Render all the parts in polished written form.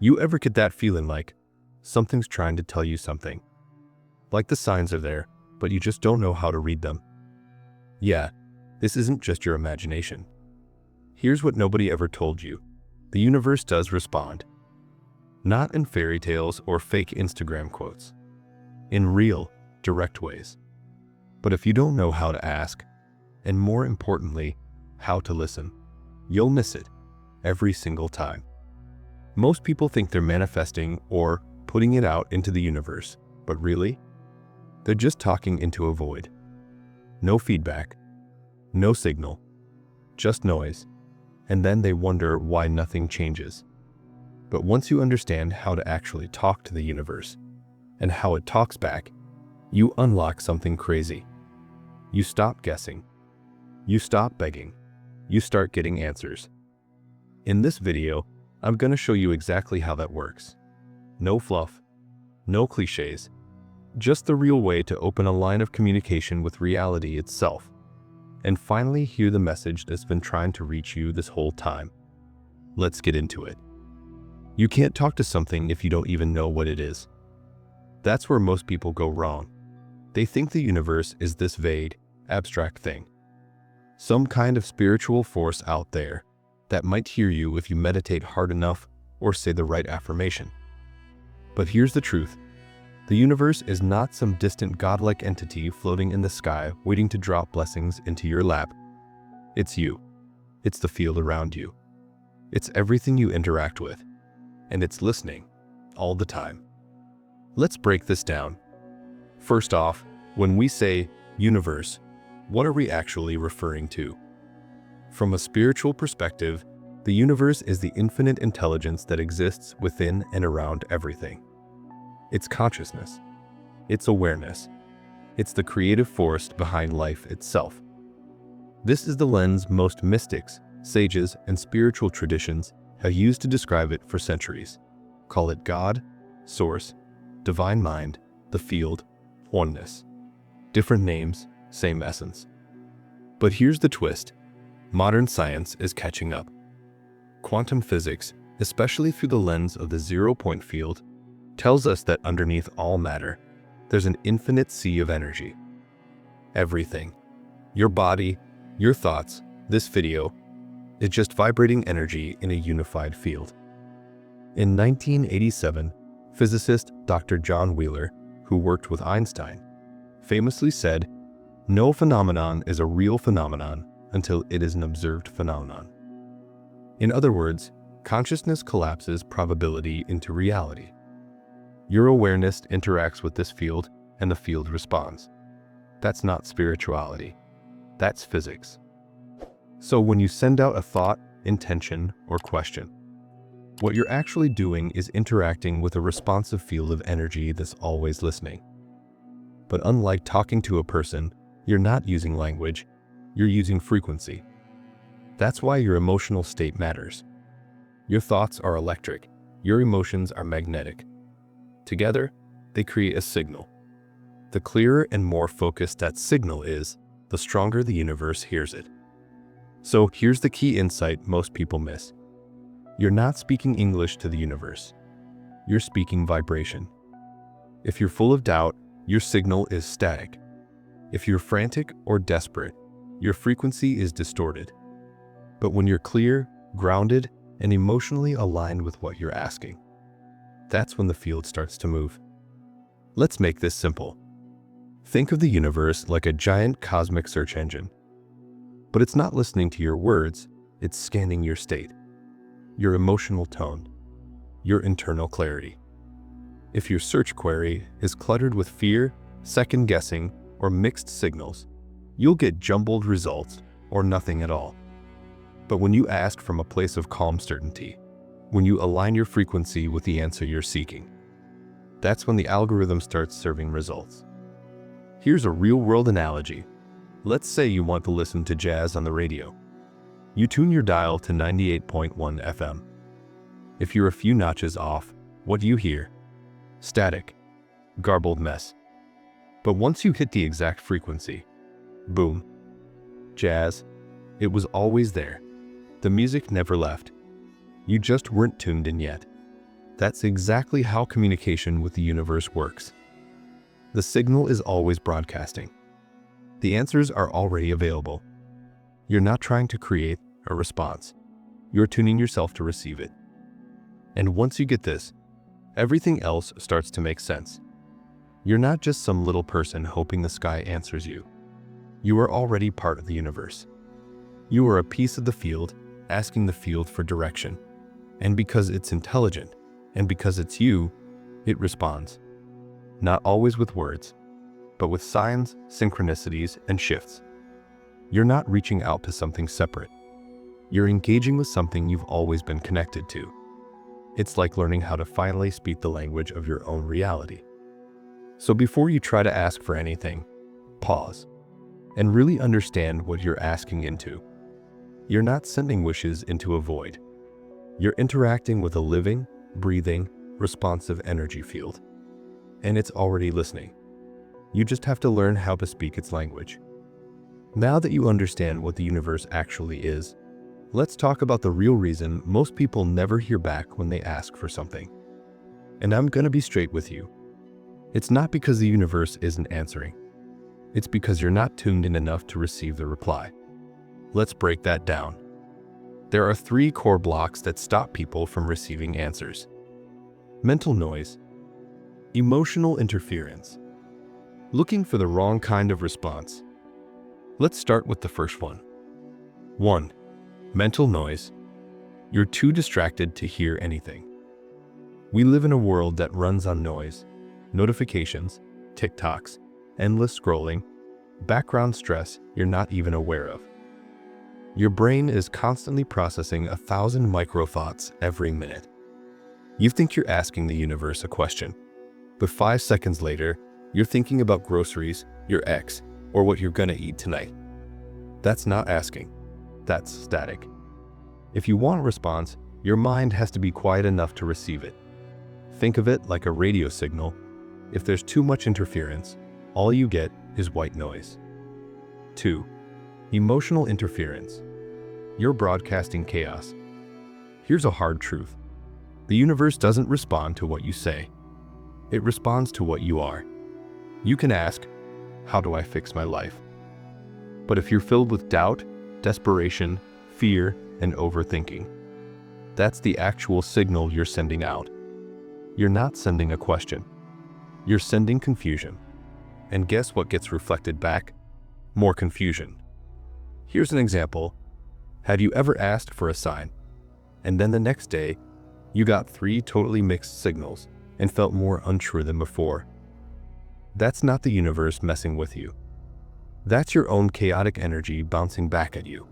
You ever get that feeling like something's trying to tell you something? Like the signs are there, but you just don't know how to read them? Yeah, this isn't just your imagination. Here's what nobody ever told you. The universe does respond. Not in fairy tales or fake Instagram quotes. In real, direct ways. But if you don't know how to ask, and more importantly, how to listen, you'll miss it every single time. Most people think they're manifesting or putting it out into the universe, but really, they're just talking into a void. No feedback, no signal, just noise, and then they wonder why nothing changes. But once you understand how to actually talk to the universe and how it talks back, you unlock something crazy. You stop guessing. You stop begging. You start getting answers. In this video, I'm going to show you exactly how that works. No fluff, no cliches, just the real way to open a line of communication with reality itself, and finally hear the message that's been trying to reach you this whole time. Let's get into it. You can't talk to something if you don't even know what it is. That's where most people go wrong. They think the universe is this vague, abstract thing. Some kind of spiritual force out there that might hear you if you meditate hard enough or say the right affirmation. But here's the truth. The universe is not some distant godlike entity floating in the sky waiting to drop blessings into your lap. It's you. It's the field around you. It's everything you interact with. And it's listening all the time. Let's break this down. First off, when we say universe, what are we actually referring to? From a spiritual perspective, the universe is the infinite intelligence that exists within and around everything. It's consciousness. It's awareness. It's the creative force behind life itself. This is the lens most mystics, sages, and spiritual traditions have used to describe it for centuries. Call it God, Source, Divine Mind, the Field, Oneness. Different names, same essence. But here's the twist. Modern science is catching up. Quantum physics, especially through the lens of the zero-point field, tells us that underneath all matter, there's an infinite sea of energy. Everything, your body, your thoughts, this video, is just vibrating energy in a unified field. In 1987, physicist Dr. John Wheeler, who worked with Einstein, famously said, "No phenomenon is a real phenomenon until it is an observed phenomenon." In other words, consciousness collapses probability into reality. Your awareness interacts with this field, and the field responds. That's not spirituality. That's physics. So when you send out a thought, intention, or question, what you're actually doing is interacting with a responsive field of energy that's always listening. But unlike talking to a person, you're not using language, you're using frequency. That's why your emotional state matters. Your thoughts are electric, your emotions are magnetic. Together, they create a signal. The clearer and more focused that signal is, the stronger the universe hears it. So here's the key insight most people miss. You're not speaking English to the universe. You're speaking vibration. If you're full of doubt, your signal is static. If you're frantic or desperate, your frequency is distorted. But when you're clear, grounded, and emotionally aligned with what you're asking, that's when the field starts to move. Let's make this simple. Think of the universe like a giant cosmic search engine. But it's not listening to your words, it's scanning your state, your emotional tone, your internal clarity. If your search query is cluttered with fear, second-guessing, or mixed signals, you'll get jumbled results or nothing at all. But when you ask from a place of calm certainty, when you align your frequency with the answer you're seeking, that's when the algorithm starts serving results. Here's a real-world analogy. Let's say you want to listen to jazz on the radio. You tune your dial to 98.1 FM. If you're a few notches off, what do you hear? Static, garbled mess. But once you hit the exact frequency, boom. Jazz, it was always there. The music never left. You just weren't tuned in yet. That's exactly how communication with the universe works. The signal is always broadcasting. The answers are already available. You're not trying to create a response. You're tuning yourself to receive it. And once you get this, everything else starts to make sense. You're not just some little person hoping the sky answers you. You are already part of the universe. You are a piece of the field, asking the field for direction. And because it's intelligent, and because it's you, it responds. Not always with words, but with signs, synchronicities, and shifts. You're not reaching out to something separate. You're engaging with something you've always been connected to. It's like learning how to finally speak the language of your own reality. So before you try to ask for anything, pause and really understand what you're asking into. You're not sending wishes into a void. You're interacting with a living, breathing, responsive energy field. And it's already listening. You just have to learn how to speak its language. Now that you understand what the universe actually is, let's talk about the real reason most people never hear back when they ask for something. And I'm gonna be straight with you. It's not because the universe isn't answering. It's because you're not tuned in enough to receive the reply. Let's break that down. There are 3 core blocks that stop people from receiving answers. Mental noise, emotional interference, looking for the wrong kind of response. Let's start with the first one. 1. Mental noise. You're too distracted to hear anything. We live in a world that runs on noise, notifications, TikToks, endless scrolling, background stress you're not even aware of. Your brain is constantly processing 1,000 micro thoughts every minute. You think you're asking the universe a question, but 5 seconds later, you're thinking about groceries, your ex, or what you're gonna eat tonight. That's not asking. That's static. If you want a response, your mind has to be quiet enough to receive it. Think of it like a radio signal. If there's too much interference, all you get is white noise. 2. Emotional interference. You're broadcasting chaos. Here's a hard truth. The universe doesn't respond to what you say. It responds to what you are. You can ask, how do I fix my life? But if you're filled with doubt, desperation, fear, and overthinking, that's the actual signal you're sending out. You're not sending a question. You're sending confusion. And guess what gets reflected back? More confusion. Here's an example. Have you ever asked for a sign, and then the next day, you got 3 totally mixed signals and felt more unsure than before? That's not the universe messing with you. That's your own chaotic energy bouncing back at you.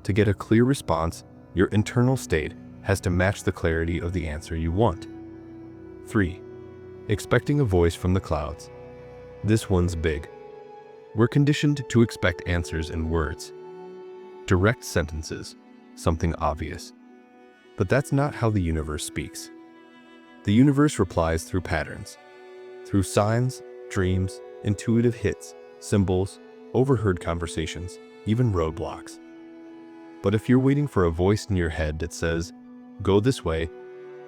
To get a clear response, your internal state has to match the clarity of the answer you want. 3. Expecting a voice from the clouds. This one's big. We're conditioned to expect answers in words. Direct sentences, something obvious. But that's not how the universe speaks. The universe replies through patterns, through signs, dreams, intuitive hits, symbols, overheard conversations, even roadblocks. But if you're waiting for a voice in your head that says, go this way,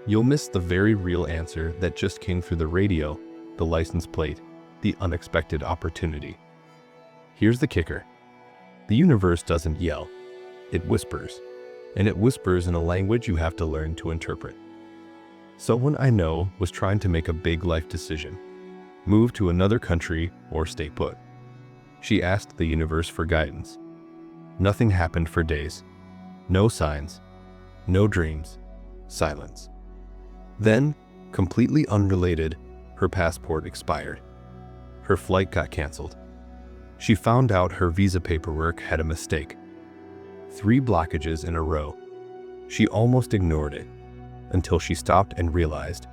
you'll miss the very real answer that just came through the radio, the license plate, the unexpected opportunity. Here's the kicker. The universe doesn't yell, it whispers. And it whispers in a language you have to learn to interpret. Someone I know was trying to make a big life decision, move to another country or stay put. She asked the universe for guidance. Nothing happened for days. No signs, no dreams, silence. Then, completely unrelated, her passport expired. Her flight got canceled. She found out her visa paperwork had a mistake. 3 blockages in a row. She almost ignored it until she stopped and realized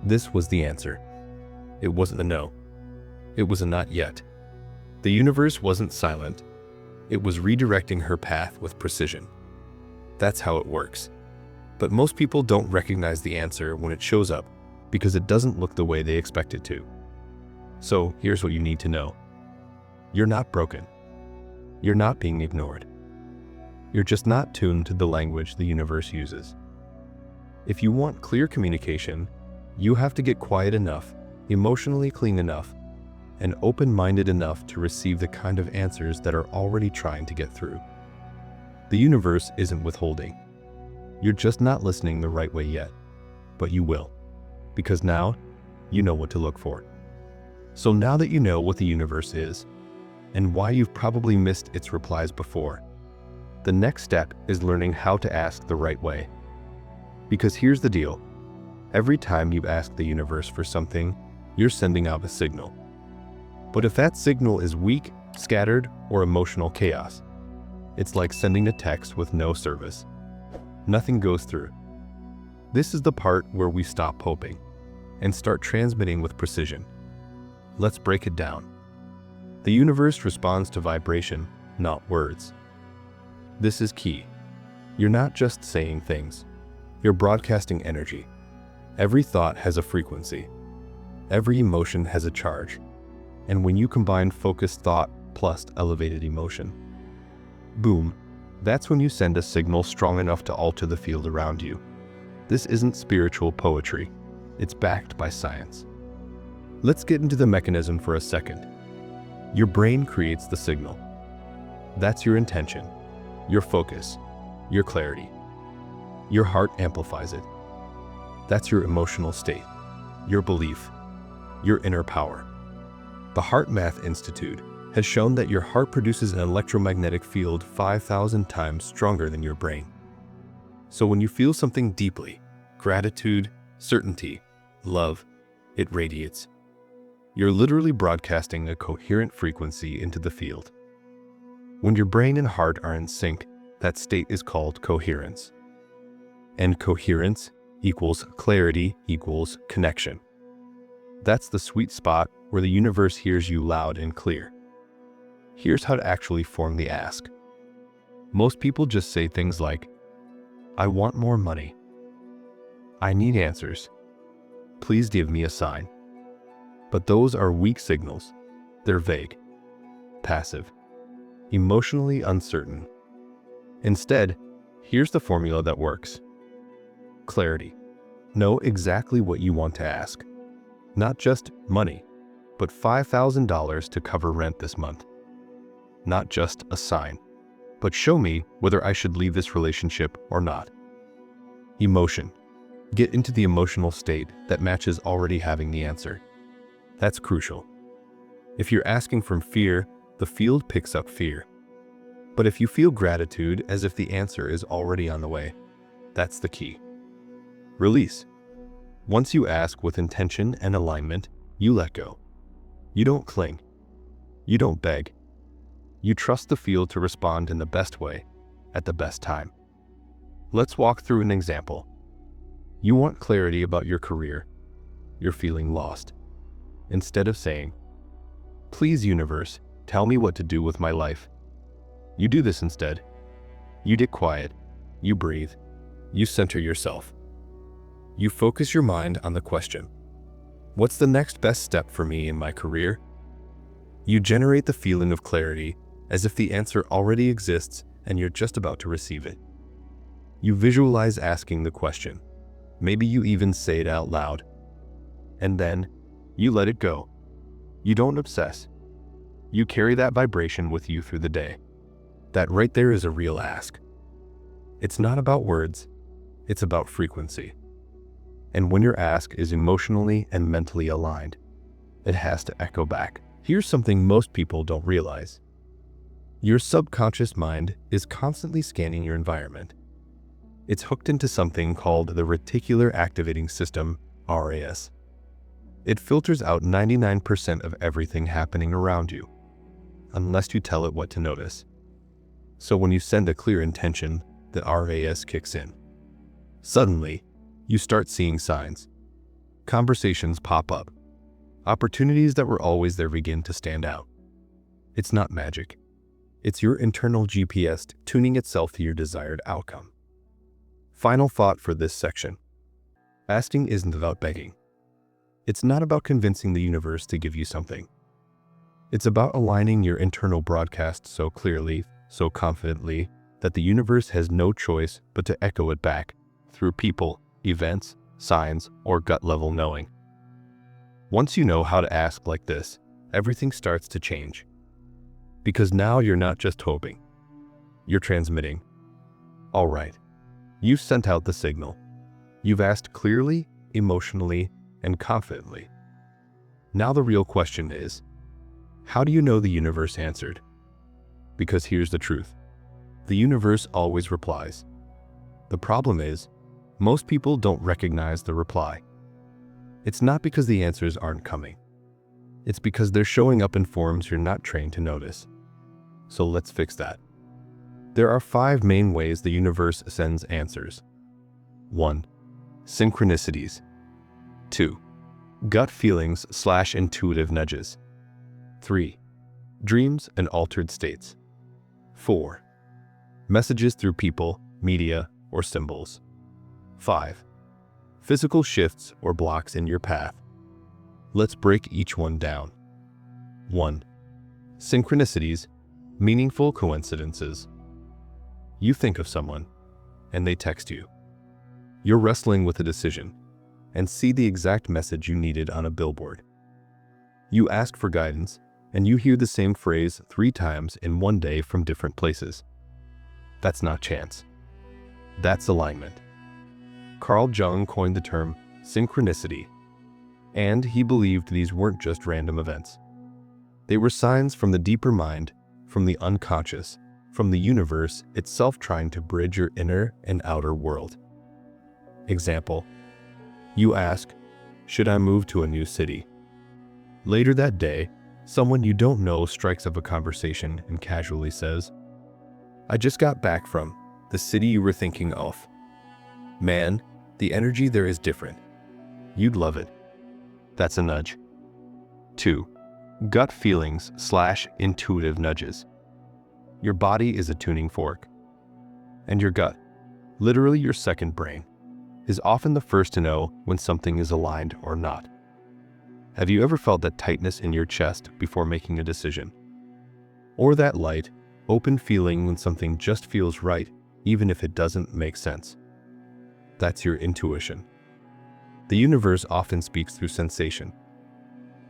this was the answer. It wasn't a no. It was a not yet. The universe wasn't silent. It was redirecting her path with precision. That's how it works. But most people don't recognize the answer when it shows up because it doesn't look the way they expect it to. So here's what you need to know. You're not broken. You're not being ignored. You're just not tuned to the language the universe uses. If you want clear communication, you have to get quiet enough, emotionally clean enough, and open-minded enough to receive the kind of answers that are already trying to get through. The universe isn't withholding. You're just not listening the right way yet, but you will, because now you know what to look for. So now that you know what the universe is, and why you've probably missed its replies before, the next step is learning how to ask the right way. Because here's the deal. Every time you ask the universe for something, you're sending out a signal. But if that signal is weak, scattered, or emotional chaos, it's like sending a text with no service. Nothing goes through. This is the part where we stop hoping and start transmitting with precision. Let's break it down. The universe responds to vibration, not words. This is key. You're not just saying things. You're broadcasting energy. Every thought has a frequency. Every emotion has a charge. And when you combine focused thought plus elevated emotion, boom, that's when you send a signal strong enough to alter the field around you. This isn't spiritual poetry. It's backed by science. Let's get into the mechanism for a second. Your brain creates the signal. That's your intention, your focus, your clarity. Your heart amplifies it. That's your emotional state, your belief, your inner power. The Heart Math Institute has shown that your heart produces an electromagnetic field 5,000 times stronger than your brain. So when you feel something deeply, gratitude, certainty, love, it radiates. You're literally broadcasting a coherent frequency into the field. When your brain and heart are in sync, that state is called coherence. And coherence equals clarity equals connection. That's the sweet spot where the universe hears you loud and clear. Here's how to actually form the ask. Most people just say things like, I want more money. I need answers. Please give me a sign. But those are weak signals. They're vague, passive, emotionally uncertain. Instead, here's the formula that works. Clarity. Know exactly what you want to ask. Not just money, but $5,000 to cover rent this month. Not just a sign, but show me whether I should leave this relationship or not. Emotion. Get into the emotional state that matches already having the answer. That's crucial. If you're asking from fear, the field picks up fear. But if you feel gratitude as if the answer is already on the way, that's the key. Release. Once you ask with intention and alignment, you let go. You don't cling. You don't beg. You trust the field to respond in the best way, at the best time. Let's walk through an example. You want clarity about your career. You're feeling lost. Instead of saying, please universe, tell me what to do with my life, you do this instead. You get quiet. You breathe. You center yourself. You focus your mind on the question, what's the next best step for me in my career? You generate the feeling of clarity as if the answer already exists and you're just about to receive it. You visualize asking the question. Maybe you even say it out loud. And then you let it go. You don't obsess. You carry that vibration with you through the day. That right there is a real ask. It's not about words. It's about frequency. And when your ask is emotionally and mentally aligned, it has to echo back. Here's something most people don't realize. Your subconscious mind is constantly scanning your environment. It's hooked into something called the reticular activating system, RAS. It filters out 99% of everything happening around you, unless you tell it what to notice. So when you send a clear intention, the RAS kicks in. Suddenly, you start seeing signs. Conversations pop up. Opportunities that were always there begin to stand out. It's not magic. It's your internal GPS tuning itself to your desired outcome. Final thought for this section. Asking isn't about begging. It's not about convincing the universe to give you something. It's about aligning your internal broadcast so clearly, so confidently, that the universe has no choice but to echo it back through people, events, signs, or gut-level knowing. Once you know how to ask like this, everything starts to change. Because now you're not just hoping, you're transmitting. All right, you've sent out the signal. You've asked clearly, emotionally, and confidently. Now the real question is, how do you know the universe answered? Because here's the truth. The universe always replies. The problem is, most people don't recognize the reply. It's not because the answers aren't coming. It's because they're showing up in forms you're not trained to notice. So let's fix that. There are 5 main ways the universe sends answers. 1. Synchronicities. 2. Gut feelings/intuitive nudges. 3. Dreams and altered states. 4. Messages through people, media, or symbols. 5. Physical shifts or blocks in your path. Let's break each one down. 1. Synchronicities, meaningful coincidences. You think of someone, and they text you. You're wrestling with a decision, and see the exact message you needed on a billboard. You ask for guidance, and you hear the same phrase 3 times in one day from different places. That's not chance. That's alignment. Carl Jung coined the term synchronicity, and he believed these weren't just random events. They were signs from the deeper mind, from the unconscious, from the universe itself trying to bridge your inner and outer world. Example: you ask, should I move to a new city? Later that day, someone you don't know strikes up a conversation and casually says, I just got back from the city you were thinking of. Man, the energy there is different. You'd love it. That's a nudge. 2. Gut feelings/intuitive nudges. Your body is a tuning fork, and your gut, literally your second brain, is often the first to know when something is aligned or not. Have you ever felt that tightness in your chest before making a decision? Or that light, open feeling when something just feels right, even if it doesn't make sense? That's your intuition. The universe often speaks through sensation,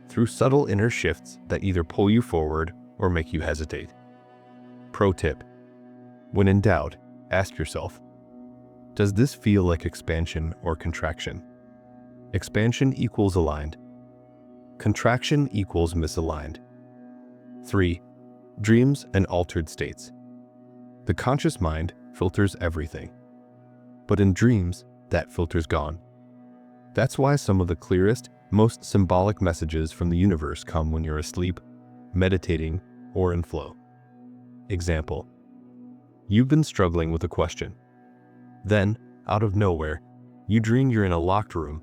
through subtle inner shifts that either pull you forward or make you hesitate. Pro tip: when in doubt, ask yourself, does this feel like expansion or contraction? Expansion equals aligned. Contraction equals misaligned. 3. Dreams and altered states. The conscious mind filters everything. But in dreams, that filter's gone. That's why some of the clearest, most symbolic messages from the universe come when you're asleep, meditating, or in flow. Example: you've been struggling with a question. Then, out of nowhere, you dream you're in a locked room,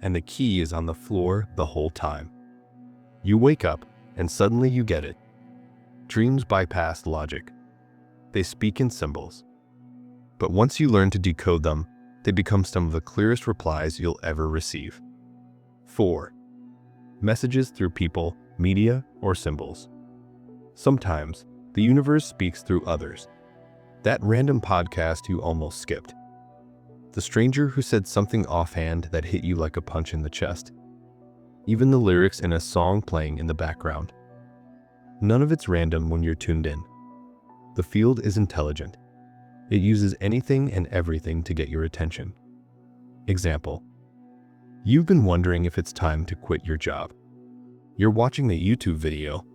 and the key is on the floor the whole time. You wake up, and suddenly you get it. Dreams bypass logic. They speak in symbols. But once you learn to decode them, they become some of the clearest replies you'll ever receive. 4. Messages through people, media, or symbols. Sometimes, the universe speaks through others. That random podcast you almost skipped. The stranger who said something offhand that hit you like a punch in the chest. Even the lyrics in a song playing in the background. None of it's random when you're tuned in. The field is intelligent. It uses anything and everything to get your attention. Example: you've been wondering if it's time to quit your job. You're watching a YouTube video,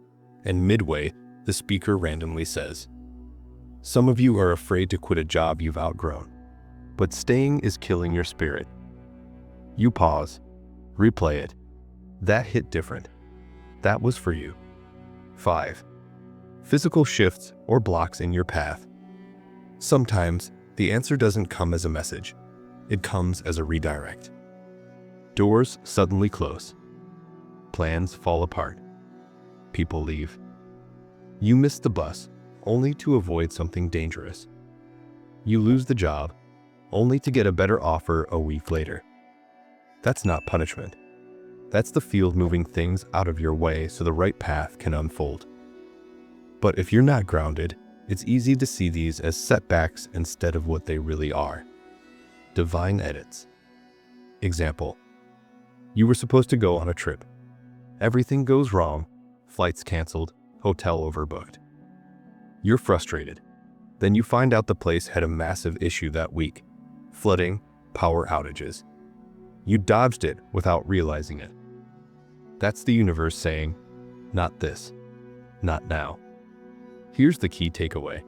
and midway, the speaker randomly says, some of you are afraid to quit a job you've outgrown, but staying is killing your spirit. You pause, replay it. That hit different. That was for you. 5. Physical shifts or blocks in your path. Sometimes, the answer doesn't come as a message. It comes as a redirect. Doors suddenly close. Plans fall apart. People leave. You miss the bus, only to avoid something dangerous. You lose the job, only to get a better offer a week later. That's not punishment. That's the field moving things out of your way so the right path can unfold. But if you're not grounded, it's easy to see these as setbacks instead of what they really are. Divine edits. Example: you were supposed to go on a trip. Everything goes wrong, flights canceled, hotel overbooked. You're frustrated. Then you find out the place had a massive issue that week: flooding, power outages. You dodged it without realizing it. That's the universe saying, not this, not now. Here's the key takeaway.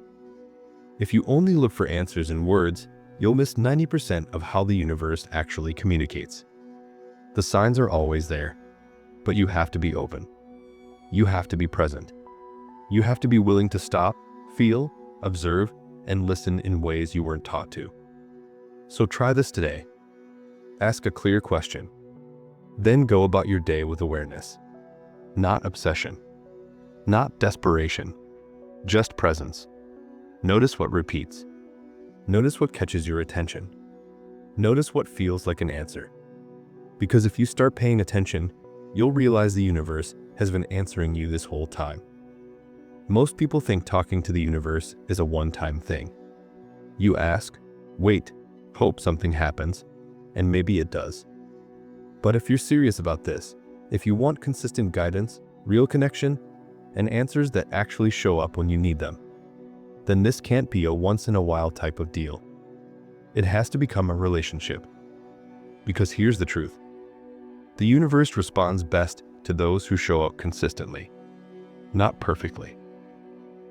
If you only look for answers in words, you'll miss 90% of how the universe actually communicates. The signs are always there, but you have to be open. You have to be present. You have to be willing to stop, feel, observe, and listen in ways you weren't taught to. So try this today. Ask a clear question. Then go about your day with awareness. Not obsession. Not desperation. Just presence. Notice what repeats. Notice what catches your attention. Notice what feels like an answer. Because if you start paying attention, you'll realize the universe has been answering you this whole time. Most people think talking to the universe is a one-time thing. You ask, wait, hope something happens, and maybe it does. But if you're serious about this, if you want consistent guidance, real connection, and answers that actually show up when you need them, then this can't be a once-in-a-while type of deal. It has to become a relationship. Because here's the truth. The universe responds best to those who show up consistently. Not perfectly.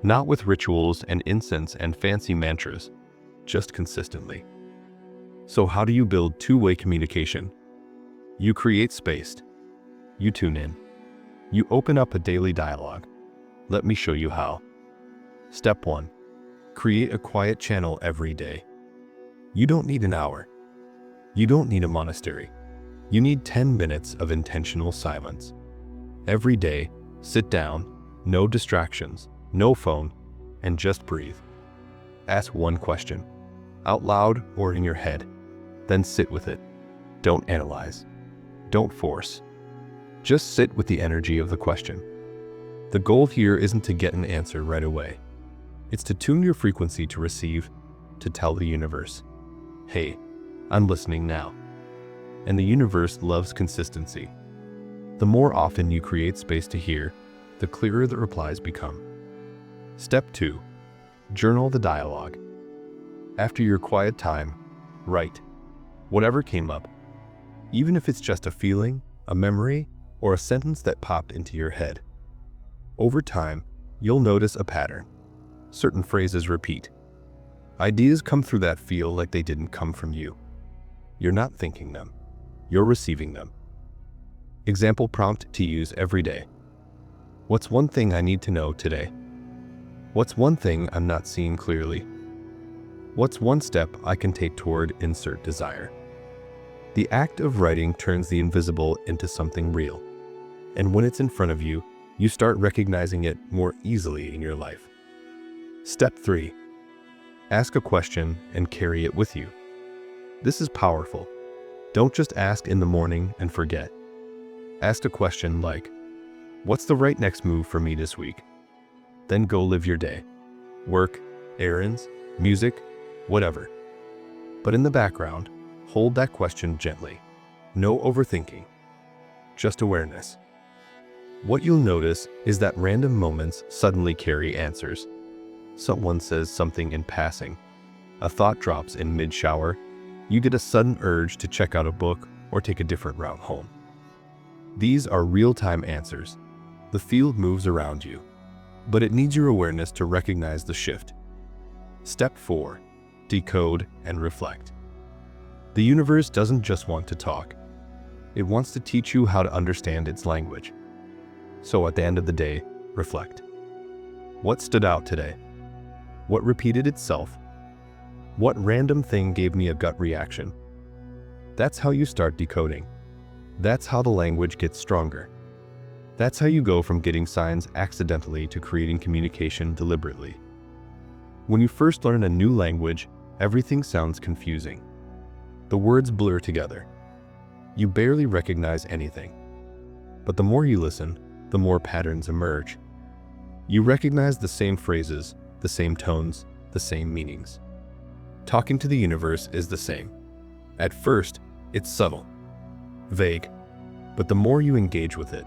Not with rituals and incense and fancy mantras, just consistently. So how do you build two-way communication? You create space. You tune in. You open up a daily dialogue. Let me show you how. Step 1. Create a quiet channel every day. You don't need an hour. You don't need a monastery. You need 10 minutes of intentional silence. Every day, sit down, no distractions, no phone, and just breathe. Ask one question, out loud or in your head, then sit with it. Don't analyze. Don't force. Just sit with the energy of the question. The goal here isn't to get an answer right away. It's to tune your frequency to receive, to tell the universe, hey, I'm listening now. And the universe loves consistency. The more often you create space to hear, the clearer the replies become. Step 2. Journal the dialogue. After your quiet time, write whatever came up, even if it's just a feeling, a memory, or a sentence that popped into your head. Over time, you'll notice a pattern. Certain phrases repeat. Ideas come through that feel like they didn't come from you. You're not thinking them. You're receiving them. Example prompt to use every day. What's one thing I need to know today? What's one thing I'm not seeing clearly? What's one step I can take toward insert desire? The act of writing turns the invisible into something real. And when it's in front of you, you start recognizing it more easily in your life. Step 3. Ask a question and carry it with you. This is powerful. Don't just ask in the morning and forget. Ask a question like, what's the right next move for me this week? Then go live your day. Work, errands, music, whatever. But in the background, hold that question gently. No overthinking. Just awareness. What you'll notice is that random moments suddenly carry answers. Someone says something in passing. A thought drops in mid-shower. You get a sudden urge to check out a book or take a different route home. These are real-time answers. The field moves around you, but it needs your awareness to recognize the shift. Step 4. Decode and reflect. The universe doesn't just want to talk. It wants to teach you how to understand its language. So at the end of the day, reflect. What stood out today? What repeated itself? What random thing gave me a gut reaction? That's how you start decoding. That's how the language gets stronger. That's how you go from getting signs accidentally to creating communication deliberately. When you first learn a new language, everything sounds confusing. The words blur together. You barely recognize anything. But the more you listen, the more patterns emerge. You recognize the same phrases, the same tones, the same meanings. Talking to the universe is the same. At first, it's subtle. vague, but the more you engage with it,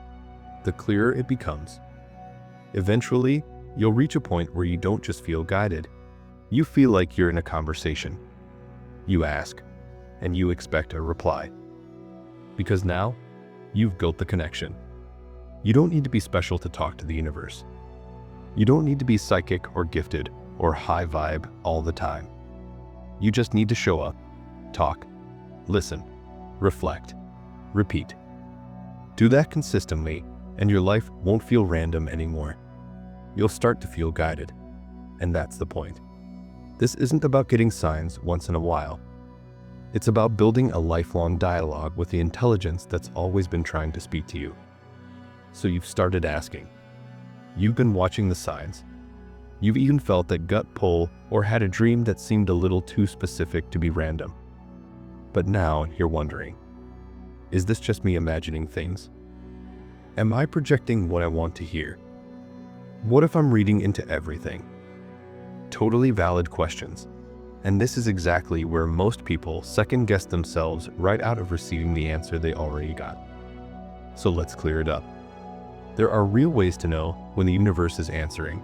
the clearer it becomes. Eventually, you'll reach a point where you don't just feel guided, you feel like you're in a conversation. You ask, and you expect a reply. Because now, you've built the connection. You don't need to be special to talk to the universe. You don't need to be psychic or gifted or high vibe all the time. You just need to show up, talk, listen, reflect, repeat. Do that consistently, and your life won't feel random anymore. You'll start to feel guided. And that's the point. This isn't about getting signs once in a while. It's about building a lifelong dialogue with the intelligence that's always been trying to speak to you. So you've started asking. You've been watching the signs. You've even felt that gut pull or had a dream that seemed a little too specific to be random. But now you're wondering, is this just me imagining things? Am I projecting what I want to hear? What if I'm reading into everything? Totally valid questions. And this is exactly where most people second-guess themselves right out of receiving the answer they already got. So let's clear it up. There are real ways to know when the universe is answering,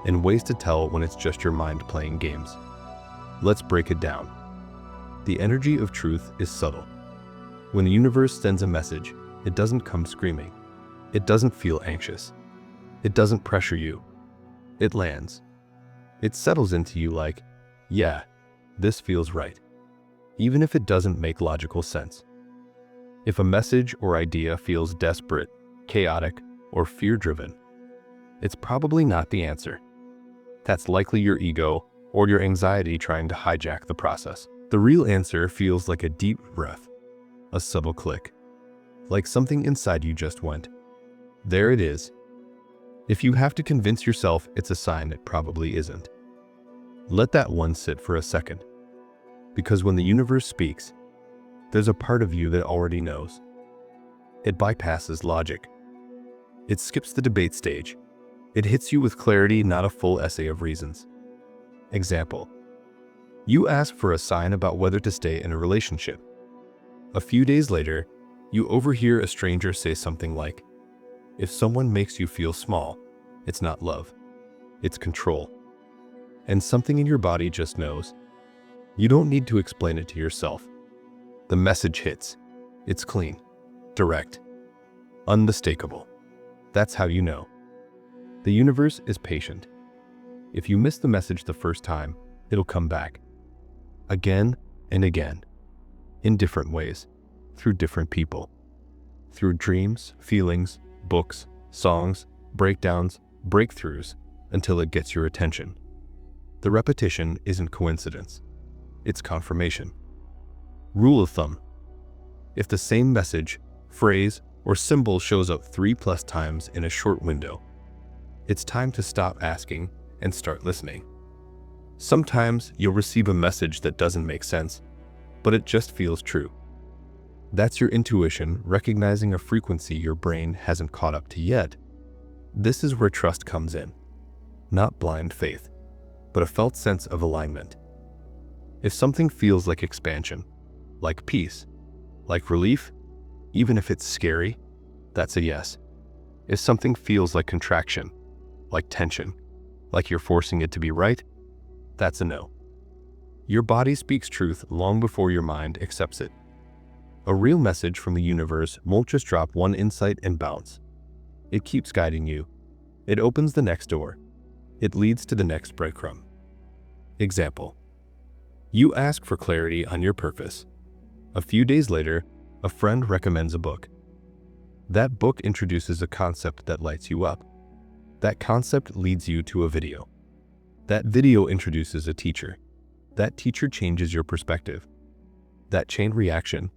and ways to tell when it's just your mind playing games. Let's break it down. The energy of truth is subtle. When the universe sends a message, it doesn't come screaming. It doesn't feel anxious. It doesn't pressure you. It lands. It settles into you like, yeah, this feels right, even if it doesn't make logical sense. If a message or idea feels desperate, chaotic, or fear-driven, it's probably not the answer. That's likely your ego or your anxiety trying to hijack the process. The real answer feels like a deep breath, a subtle click, like something inside you just went, there it is. If you have to convince yourself it's a sign, it probably isn't. Let that one sit for a second. Because when the universe speaks, there's a part of you that already knows. It bypasses logic. It skips the debate stage. It hits you with clarity, not a full essay of reasons. Example. You ask for a sign about whether to stay in a relationship. A few days later, you overhear a stranger say something like, if someone makes you feel small, it's not love, it's control. And something in your body just knows. You don't need to explain it to yourself. The message hits. It's clean, direct, unmistakable. That's how you know. The universe is patient. If you miss the message the first time, it'll come back. Again and again. In different ways. Through different people. Through dreams, feelings, books, songs, breakdowns, breakthroughs, until it gets your attention. The repetition isn't coincidence. It's confirmation. Rule of thumb. If the same message, phrase, or symbol shows up 3+ times in a short window, it's time to stop asking and start listening. Sometimes you'll receive a message that doesn't make sense, but it just feels true. That's your intuition recognizing a frequency your brain hasn't caught up to yet. This is where trust comes in. Not blind faith, but a felt sense of alignment. If something feels like expansion, like peace, like relief, even if it's scary, that's a yes. If something feels like contraction, like tension, like you're forcing it to be right, that's a no. Your body speaks truth long before your mind accepts it. A real message from the universe won't just drop one insight and bounce. It keeps guiding you. It opens the next door. It leads to the next breadcrumb. Example. You ask for clarity on your purpose. A few days later, a friend recommends a book. That book introduces a concept that lights you up. That concept leads you to a video. That video introduces a teacher. That teacher changes your perspective. That chain reaction,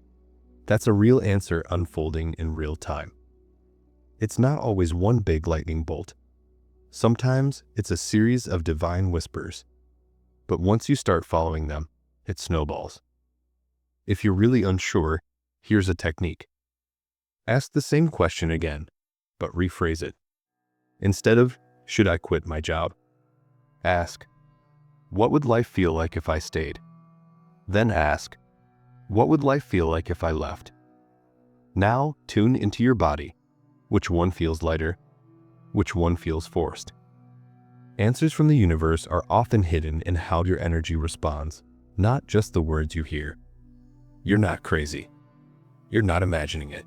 that's a real answer unfolding in real time. It's not always one big lightning bolt. Sometimes it's a series of divine whispers. But once you start following them, it snowballs. If you're really unsure, here's a technique. Ask the same question again, but rephrase it. Instead of, should I quit my job? Ask, what would life feel like if I stayed? Then ask, what would life feel like if I left? Now, tune into your body. Which one feels lighter? Which one feels forced? Answers from the universe are often hidden in how your energy responds, not just the words you hear. You're not crazy. You're not imagining it.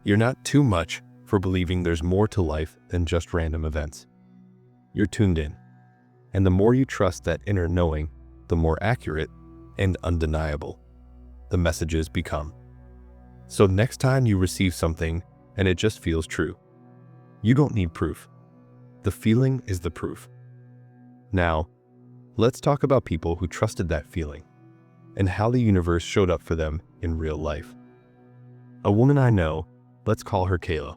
You're not too much for believing there's more to life than just random events. You're tuned in. And the more you trust that inner knowing, the more accurate and undeniable the messages become. So next time you receive something and it just feels true, you don't need proof. The feeling is the proof. Now, let's talk about people who trusted that feeling and how the universe showed up for them in real life. A woman I know, let's call her Kayla,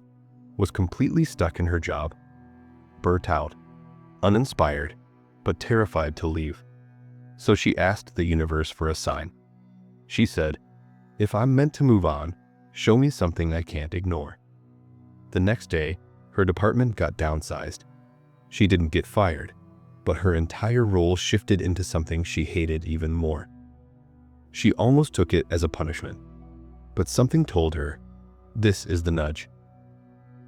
was completely stuck in her job, burnt out, uninspired, but terrified to leave. So she asked the universe for a sign. She said, "If I'm meant to move on, show me something I can't ignore." The next day, her department got downsized. She didn't get fired, but her entire role shifted into something she hated even more. She almost took it as a punishment, but something told her, this is the nudge.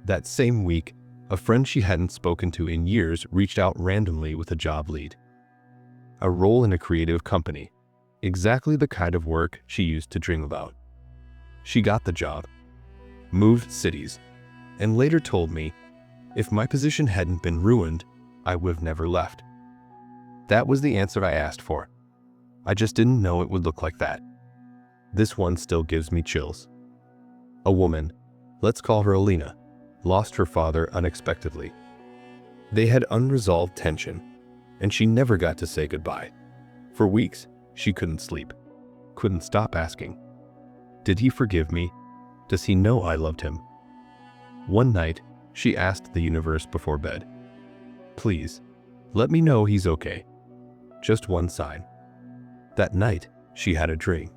That same week, a friend she hadn't spoken to in years reached out randomly with a job lead. A role in a creative company, exactly the kind of work she used to dream about. She got the job, moved cities, and later told me, if my position hadn't been ruined, I would have never left. That was the answer I asked for. I just didn't know it would look like that. This one still gives me chills. A woman, let's call her Alina, lost her father unexpectedly. They had unresolved tension, and she never got to say goodbye. For weeks, she couldn't sleep, couldn't stop asking, did he forgive me? Does he know I loved him? One night, she asked the universe before bed, please, let me know he's okay. Just one sign. That night, she had a dream.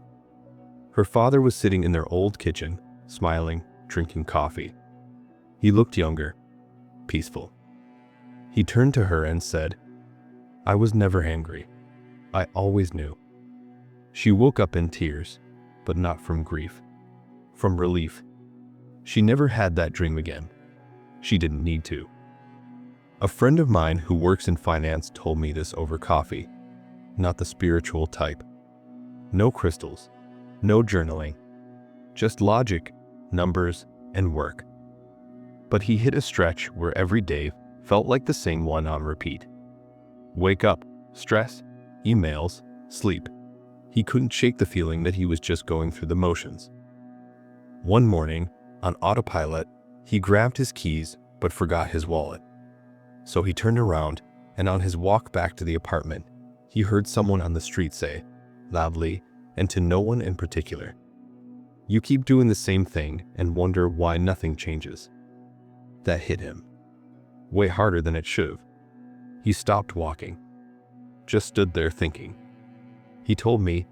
Her father was sitting in their old kitchen, smiling, drinking coffee. He looked younger, peaceful. He turned to her and said, I was never angry. I always knew. She woke up in tears, but not from grief, from relief. She never had that dream again. She didn't need to. A friend of mine who works in finance told me this over coffee, not the spiritual type. No crystals, no journaling, just logic, numbers, and work. But he hit a stretch where every day felt like the same one on repeat. Wake up, stress, emails, sleep. He couldn't shake the feeling that he was just going through the motions. One morning, on autopilot, he grabbed his keys but forgot his wallet. So he turned around, and on his walk back to the apartment, he heard someone on the street say, loudly, and to no one in particular, you keep doing the same thing and wonder why nothing changes. That hit him. Way harder than it should have. He stopped walking. Just stood there thinking. He told me,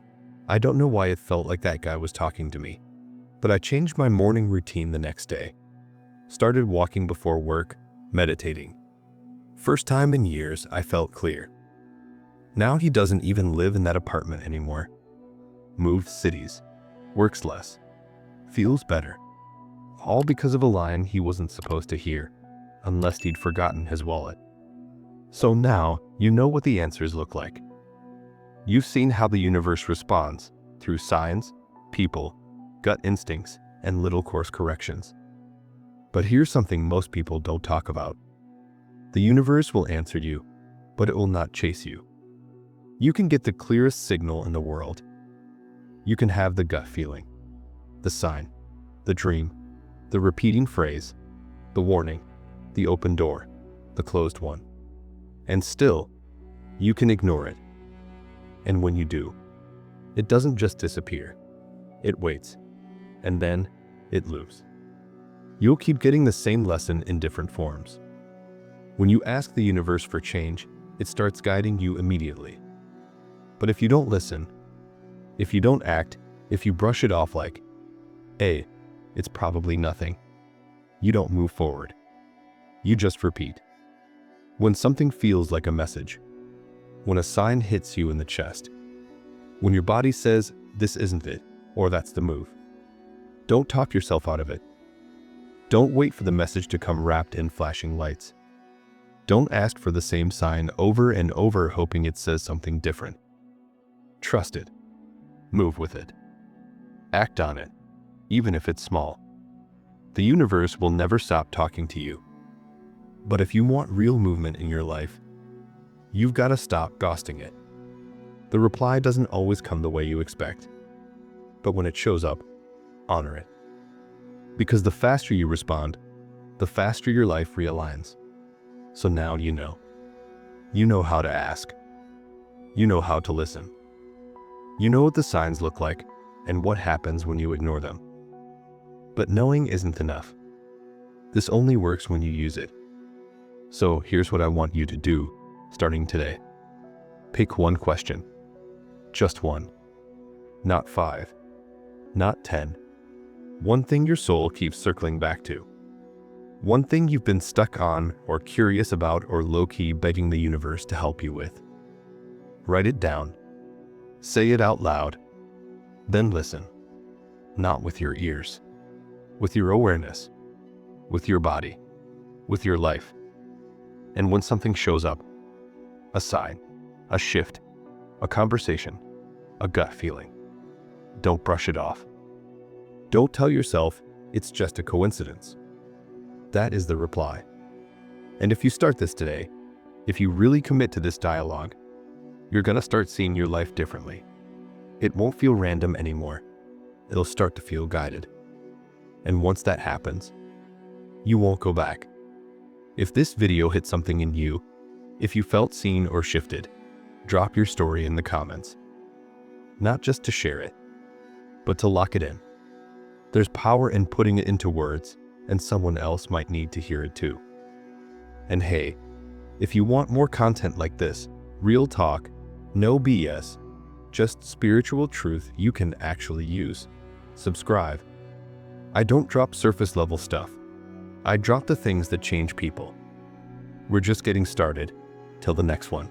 I don't know why it felt like that guy was talking to me, but I changed my morning routine the next day. Started walking before work, meditating. First time in years I felt clear. Now he doesn't even live in that apartment anymore. Moved cities, works less, feels better. All because of a line he wasn't supposed to hear, unless he'd forgotten his wallet. So now you know what the answers look like. You've seen how the universe responds through signs, people, gut instincts, and little course corrections. But here's something most people don't talk about. The universe will answer you, but it will not chase you. You can get the clearest signal in the world. You can have the gut feeling, the sign, the dream, the repeating phrase, the warning, the open door, the closed one. And still, you can ignore it. And when you do, it doesn't just disappear. It waits, and then it loops. You'll keep getting the same lesson in different forms. When you ask the universe for change, it starts guiding you immediately. But if you don't listen, if you don't act, if you brush it off like, hey, it's probably nothing, you don't move forward. You just repeat. When something feels like a message, when a sign hits you in the chest, when your body says, this isn't it, or that's the move, Don't talk yourself out of it. Don't wait for the message to come wrapped in flashing lights. Don't ask for the same sign over and over hoping it says something different. Trust it. Move with it. Act on it, even if it's small. The universe will never stop talking to you. But if you want real movement in your life, you've got to stop ghosting it. The reply doesn't always come the way you expect. But when it shows up, honor it. Because the faster you respond, the faster your life realigns. So now you know. You know how to ask. You know how to listen. You know what the signs look like and what happens when you ignore them. But knowing isn't enough. This only works when you use it. So here's what I want you to do, starting today. Pick one question. Just one. Not 5. Not 10. One thing your soul keeps circling back to. One thing you've been stuck on or curious about or low-key begging the universe to help you with. Write it down. Say it out loud. Then listen. Not with your ears. With your awareness. With your body. With your life. And when something shows up, a sign, a shift, a conversation, a gut feeling, don't brush it off. Don't tell yourself it's just a coincidence. That is the reply. And if you start this today, if you really commit to this dialogue, you're gonna start seeing your life differently. It won't feel random anymore. It'll start to feel guided. And once that happens, you won't go back. If this video hit something in you, if you felt seen or shifted, drop your story in the comments. Not just to share it, but to lock it in. There's power in putting it into words, and someone else might need to hear it too. And hey, if you want more content like this, real talk, no BS, just spiritual truth you can actually use, subscribe. I don't drop surface level stuff. I drop the things that change people. We're just getting started. Till the next one.